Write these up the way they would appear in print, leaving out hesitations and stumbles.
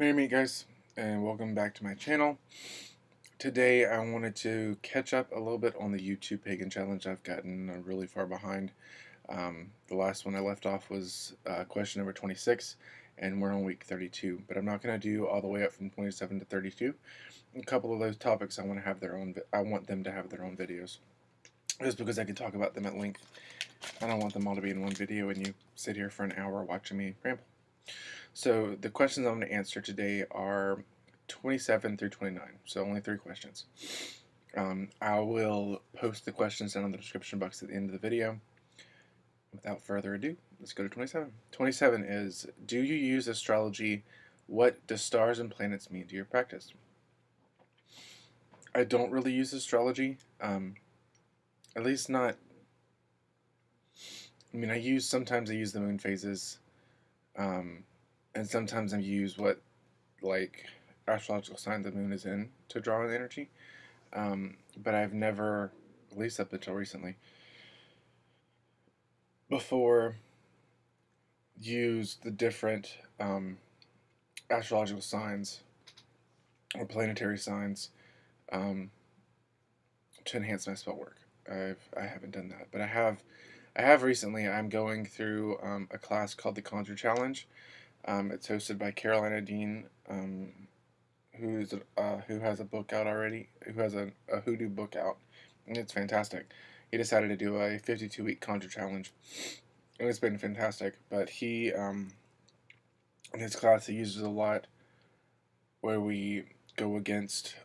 Merry meet guys, and welcome back to my channel. Today I wanted to catch up a little bit on the YouTube Pagan challenge. I've gotten really far behind. The last one I left off was question number 26, and we're on week 32. But I'm not going to do all the way up from 27 to 32. A couple of those topics I want to have their own. I want them to have their own videos, just because I can talk about them at length. I don't want them all to be in one video, and you sit here for an hour watching me ramble. So the questions I'm going to answer today are 27 through 29, so only 3 questions. I will post the questions down in the description box at the end of the video. Without further ado, let's go to 27. 27 is, do you use astrology? What do stars and planets mean to your practice? I don't really use astrology, at least not, sometimes I use the moon phases, and sometimes I use what, like, astrological sign the moon is in to draw in energy. But I've never, at least up until recently, before used the different astrological signs or planetary signs to enhance my spell work. I haven't done that, but I have recently. I'm going through a class called the Conjure Challenge. It's hosted by Carolina Dean, who has a book out already, who has a hoodoo book out, and it's fantastic. He decided to do a 52-week Conjure Challenge, and it's been fantastic. But he, in his class, he uses a lot where we go against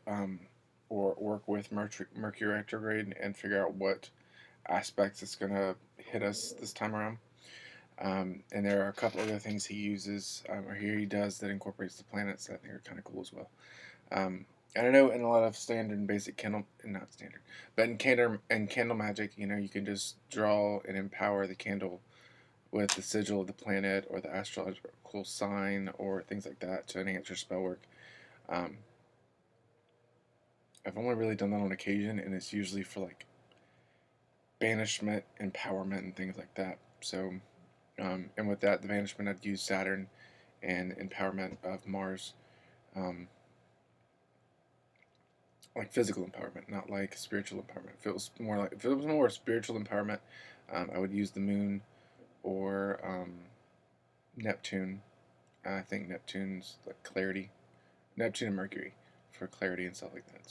or work with Mercury retrograde and figure out what aspects it's going to hit us this time around. And there are a couple other things he uses, or he does, that incorporates the planets that I think are kind of cool as well. And I know in a lot of standard and basic candle, not standard, but in candle magic, you can just draw and empower the candle with the sigil of the planet or the astrological sign or things like that to enhance your spell work. I've only really done that on occasion, and it's usually for like banishment, empowerment, and things like that. So, and with that, the banishment, I'd use Saturn, and empowerment of Mars. Like physical empowerment, not like spiritual empowerment. If it was more spiritual empowerment, I would use the moon or Neptune. I think Neptune's like clarity, Neptune and Mercury for clarity and stuff like that.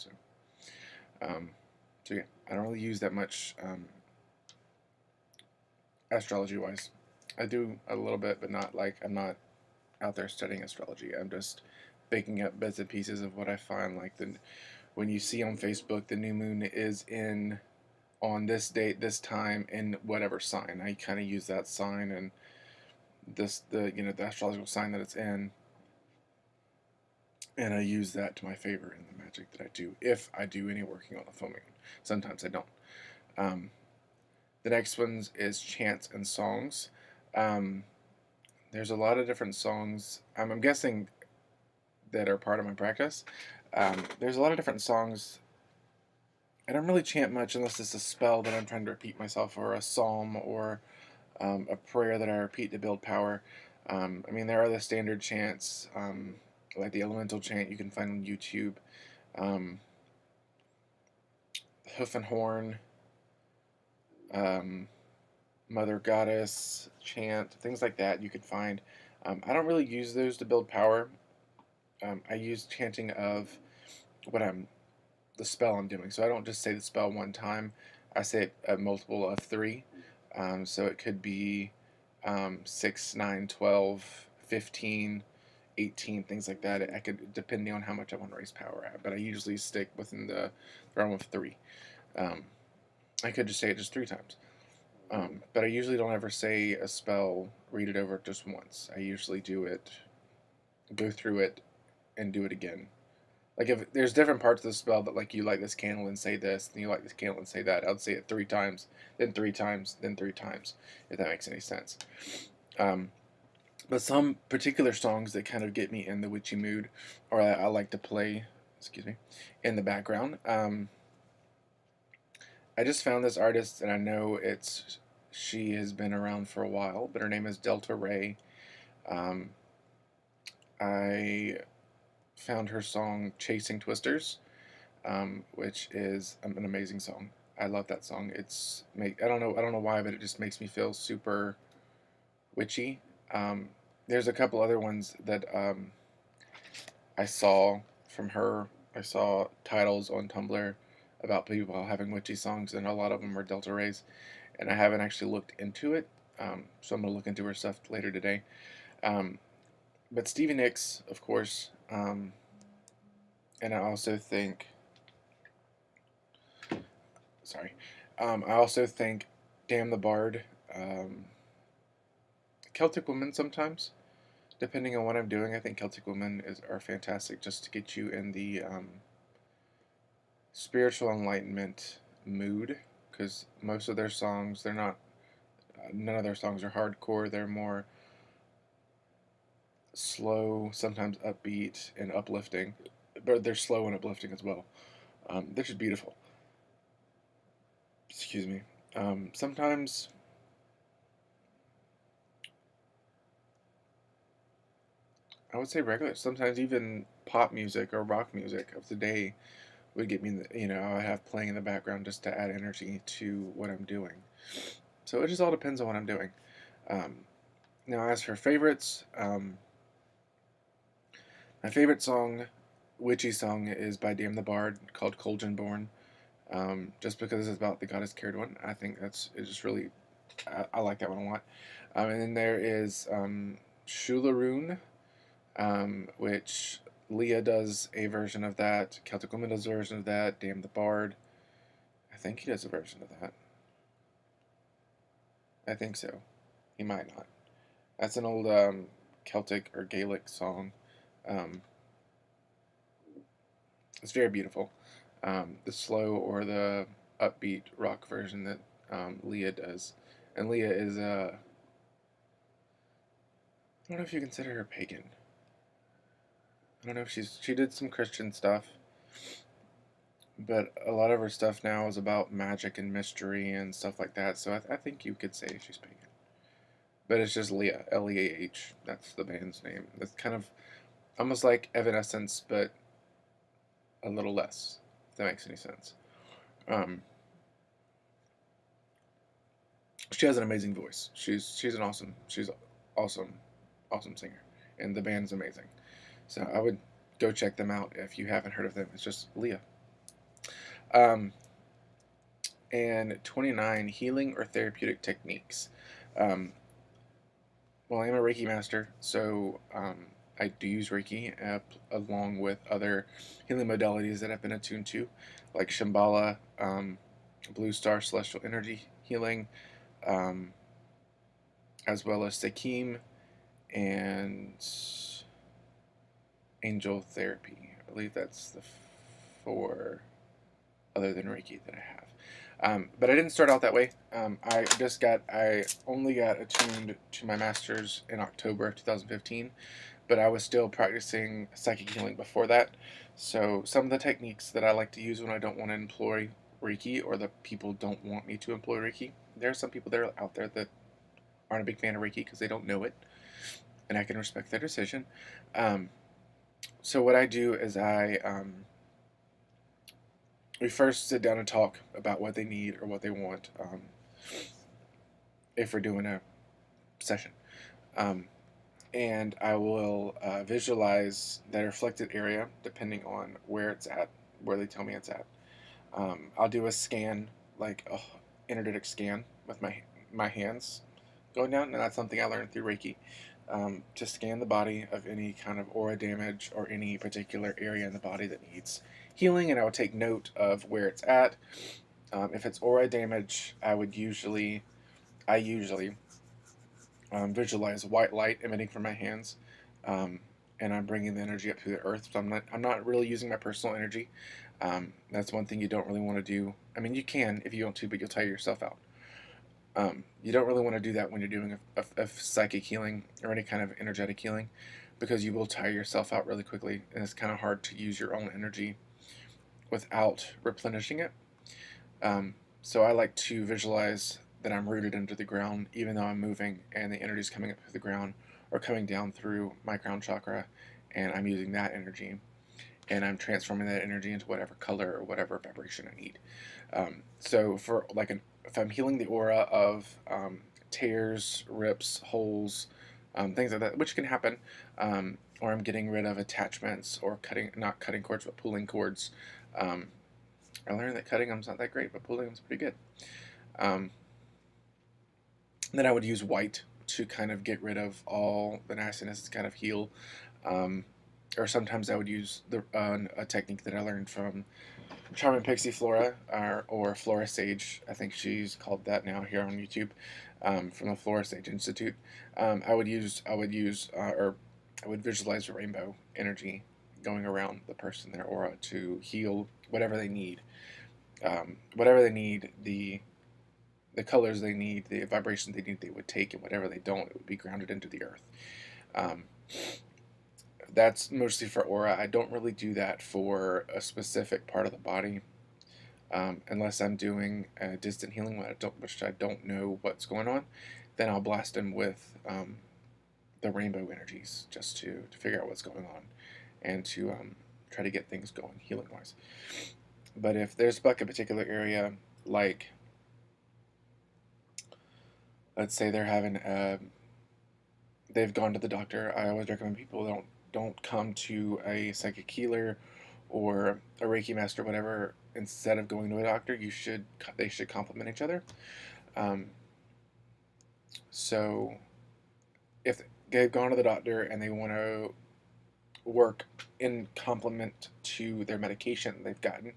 So yeah, I don't really use that much astrology wise. I do a little bit, but not like, I'm not out there studying astrology. I'm just picking up bits and pieces of what I find, like when you see on Facebook the new moon is in on this date, this time, in whatever sign. I kind of use that sign and the astrological sign that it's in, and I use that to my favor in the magic that I do, if I do any working on the full moon. Sometimes I don't. The next one is chants and songs. There's a lot of different songs. I'm guessing that are part of my practice. There's a lot of different songs. I don't really chant much unless it's a spell that I'm trying to repeat myself, or a psalm, or a prayer that I repeat to build power. There are the standard chants, like the elemental chant you can find on YouTube, hoof and horn, mother goddess chant, things like that you can find. I don't really use those to build power. I use chanting of the spell I'm doing. So I don't just say the spell one time. I say it a multiple of 3. So it could be 6, 9, 12, 15, 18, things like that. I could, depending on how much I want to raise power at. But I usually stick within the realm of 3. I could just say it just 3 times. But I usually don't ever say a spell, read it over just once. I usually do it, go through it, and do it again. Like, if there's different parts of the spell that, like, you light this candle and say this, and you light this candle and say that, I would say it 3 times, then 3 times, then 3 times, if that makes any sense. But some particular songs that kind of get me in the witchy mood, or I like to play, in the background. I just found this artist, and I know she has been around for a while, but her name is Delta Ray. I found her song "Chasing Twisters," which is an amazing song. I love that song. I don't know why, but it just makes me feel super witchy. Um, there's a couple other ones that I saw from her. I saw titles on Tumblr about people having witchy songs, and a lot of them are Delta Rays. And I haven't actually looked into it, so I'm gonna look into her stuff later today. Um, but Stevie Nicks, of course, and I also think, sorry, I also think, Damn the Bard, Celtic Woman sometimes, depending on what I'm doing. I think Celtic Women are fantastic just to get you in the spiritual enlightenment mood, because most of their songs, they're not, none of their songs are hardcore. They're more slow, sometimes upbeat and uplifting, but they're slow and uplifting as well. They're just beautiful. Excuse me. Sometimes I would say regular. Sometimes even pop music or rock music of the day would get me. I have playing in the background just to add energy to what I'm doing. So it just all depends on what I'm doing. Um, Now, as for favorites, my favorite song, witchy song, is by Damn the Bard called Colgin Born. Just because it's about the goddess Caradwen. I think it's just really, I like that one a lot. And then there is Shularoon, which Leah does a version of that. Celtic Woman does a version of that. Damn the Bard, I think he does a version of that. I think so. He might not. That's an old Celtic or Gaelic song. Um, it's very beautiful. The slow or the upbeat rock version that Leah does. And Leah is, I don't know if you consider her pagan. I don't know if she did some Christian stuff, but a lot of her stuff now is about magic and mystery and stuff like that. So I think you could say she's pagan. But it's just Leah, Leah. That's the band's name. It's kind of almost like Evanescence, but a little less. If that makes any sense. Um, she has an amazing voice. She's awesome, awesome singer, and the band's amazing. So I would go check them out if you haven't heard of them. It's just Leah. Um, and 29, healing or therapeutic techniques. Um, well, I am a Reiki master, so I do use Reiki along with other healing modalities that I've been attuned to, like Shambhala, Blue Star Celestial Energy Healing, um, as well as Sekim and Angel Therapy. I believe that's the four other than Reiki that I have. But I didn't start out that way. I only got attuned to my master's in October of 2015, but I was still practicing psychic healing before that. So some of the techniques that I like to use when I don't want to employ Reiki, or the people don't want me to employ Reiki, there are some people that are out there that aren't a big fan of Reiki because they don't know it, and I can respect their decision. Um, so what I do is we first sit down and talk about what they need or what they want, if we're doing a session. Um, and I will visualize that reflected area depending on where it's at, where they tell me it's at. I'll do a scan, like a energetic scan with my hands going down, and that's something I learned through Reiki. To scan the body of any kind of aura damage or any particular area in the body that needs healing, and I would take note of where it's at. If it's aura damage, I usually visualize white light emitting from my hands, um, and I'm bringing the energy up through the earth. So I'm not really using my personal energy. That's one thing you don't really want to do. I mean, you can if you want to, but you'll tire yourself out. You don't really want to do that when you're doing a psychic healing or any kind of energetic healing, because you will tire yourself out really quickly, and it's kind of hard to use your own energy without replenishing it. So I like to visualize that I'm rooted into the ground, even though I'm moving, and the energy is coming up through the ground or coming down through my crown chakra, and I'm using that energy. and I'm transforming that energy into whatever color or whatever vibration I need. So for like if I'm healing the aura of tears, rips, holes, things like that, which can happen, or I'm getting rid of attachments or not cutting cords, but pulling cords. Um, I learned that cutting them's not that great, but pulling them's pretty good. Um, then I would use white to kind of get rid of all the nastiness, to kind of heal. Um, or sometimes I would use a technique that I learned from Charming Pixie Flora, or Flora Sage. I think she's called that now here on YouTube, from the Flora Sage Institute. Or I would visualize a rainbow energy going around the person, their aura, to heal whatever they need. Whatever they need, the colors they need, the vibrations they need, they would take, and whatever they don't, it would be grounded into the earth. Um, that's mostly for aura. I don't really do that for a specific part of the body, unless I'm doing distant healing, which I don't know what's going on. Then I'll blast them with the rainbow energies just to figure out what's going on and to try to get things going healing wise. But if there's like a particular area, like let's say they've gone to the doctor. I always recommend people don't come to a psychic healer or a Reiki master, whatever. Instead of going to a doctor, they should complement each other. Um, so if they've gone to the doctor and they want to work in complement to their medication they've gotten,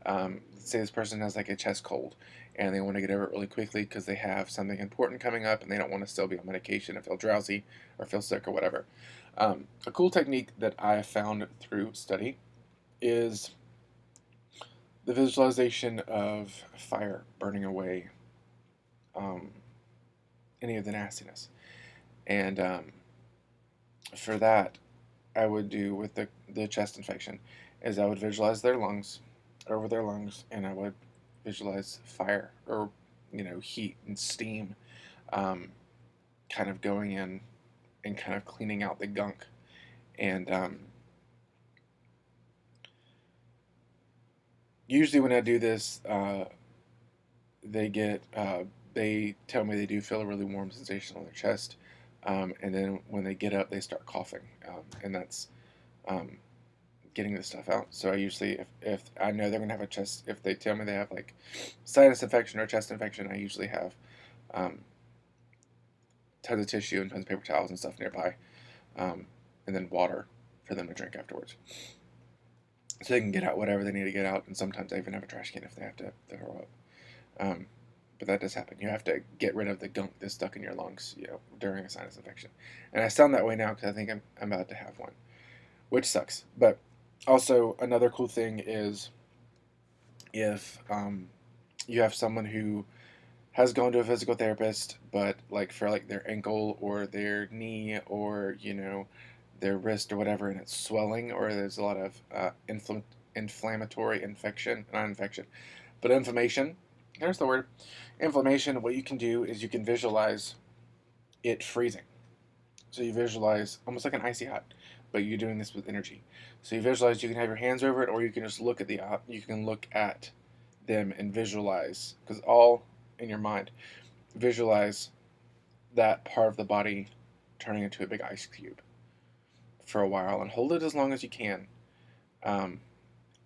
let's say this person has like a chest cold and they want to get over it really quickly because they have something important coming up and they don't want to still be on medication and feel drowsy or feel sick or whatever. A cool technique that I found through study is the visualization of fire burning away any of the nastiness. And for that, I would do with the chest infection is I would visualize their lungs, over their lungs, and I would visualize fire or heat and steam, um, kind of going in and kind of cleaning out the gunk. And usually when I do this, they tell me they do feel a really warm sensation on their chest, and then when they get up, they start coughing, and that's um, getting the stuff out. So I usually, if I know they're gonna have if they tell me they have like sinus infection or chest infection, I usually have um, tons of tissue and tons of paper towels and stuff nearby, and then water for them to drink afterwards, so they can get out whatever they need to get out. And sometimes I even have a trash can if they have to throw up. Um, but that does happen. You have to get rid of the gunk that's stuck in your lungs, during a sinus infection. And I sound that way now because I think I'm about to have one, which sucks. But also another cool thing is if you have someone who has gone to a physical therapist, but like for like their ankle or their knee or their wrist or whatever, and it's swelling or there's a lot of inflammatory infection, not infection, but inflammation. There's the word. Inflammation. What you can do is you can visualize it freezing. So you visualize almost like an icy hot, but you're doing this with energy. So you visualize you can have your hands over it, or you can just look at them and visualize, because all in your mind, visualize that part of the body turning into a big ice cube for a while, and hold it as long as you can. And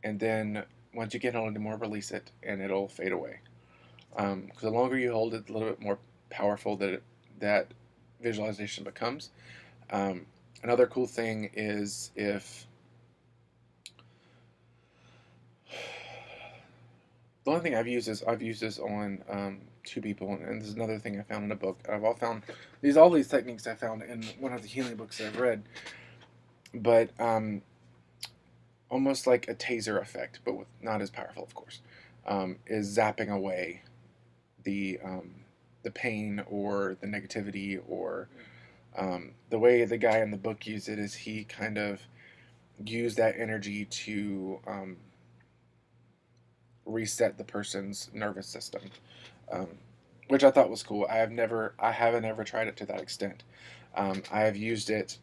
then once you get hold it more, release it, and it'll fade away. Because the longer you hold it, a little bit more powerful that visualization becomes. Another cool thing is if the only thing I've used this on two people, and this is another thing I found in a book. All these techniques I found in one of the healing books I've read, but almost like a taser effect, but not as powerful, of course, is zapping away the pain or the negativity, or the way the guy in the book used it is he kind of used that energy to reset the person's nervous system, um, which I thought was cool. I haven't ever tried it to that extent. I have used it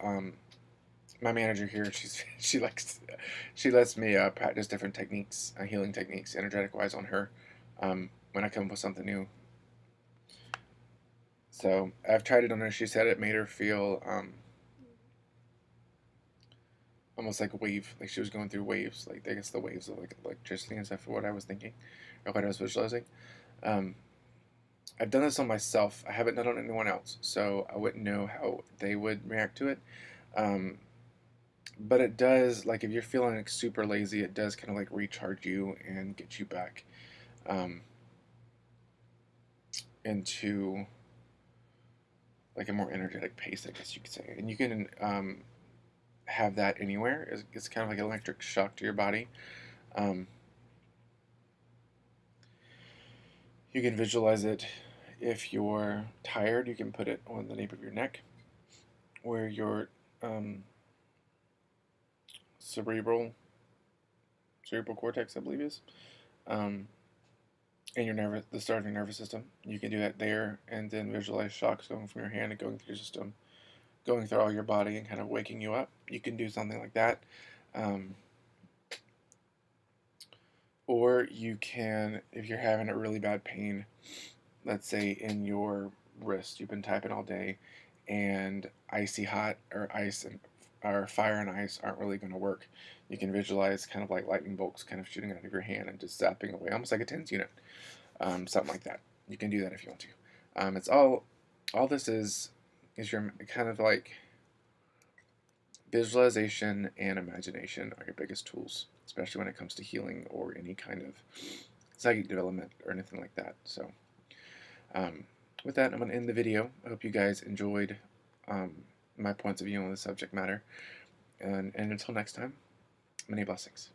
my manager here, she lets me practice different techniques, healing techniques, energetic wise on her, when I come up with something new. So I've tried it on her. She said it made her feel almost like a wave, like she was going through waves, like I guess the waves of like electricity and stuff. For what I was thinking, or what I was visualizing. Um, I've done this on myself. I haven't done it on anyone else, so I wouldn't know how they would react to it. Um, but it does, like if you're feeling like super lazy, it does kind of like recharge you and get you back um, into like a more energetic pace, I guess you could say. And you can have that anywhere. It's kind of like an electric shock to your body. Um, you can visualize it. If you're tired, you can put it on the nape of your neck, where your um, cerebral cortex, I believe, is, um, and the start of your nervous system. You can do that there, and then visualize shocks going from your hand and going through your system, going through all your body, and kind of waking you up. You can do something like that. Um, or you can, if you're having a really bad pain, let's say in your wrist, you've been typing all day, and icy hot or ice and or fire and ice aren't really going to work. You can visualize kind of like lightning bolts kind of shooting out of your hand and just zapping away, almost like a TENS unit, something like that. You can do that if you want to. It's all this is your kind of like visualization and imagination are your biggest tools, especially when it comes to healing or any kind of psychic development or anything like that. So, um, with that, I'm going to end the video. I hope you guys enjoyed my points of view on the subject matter. And until next time, many blessings.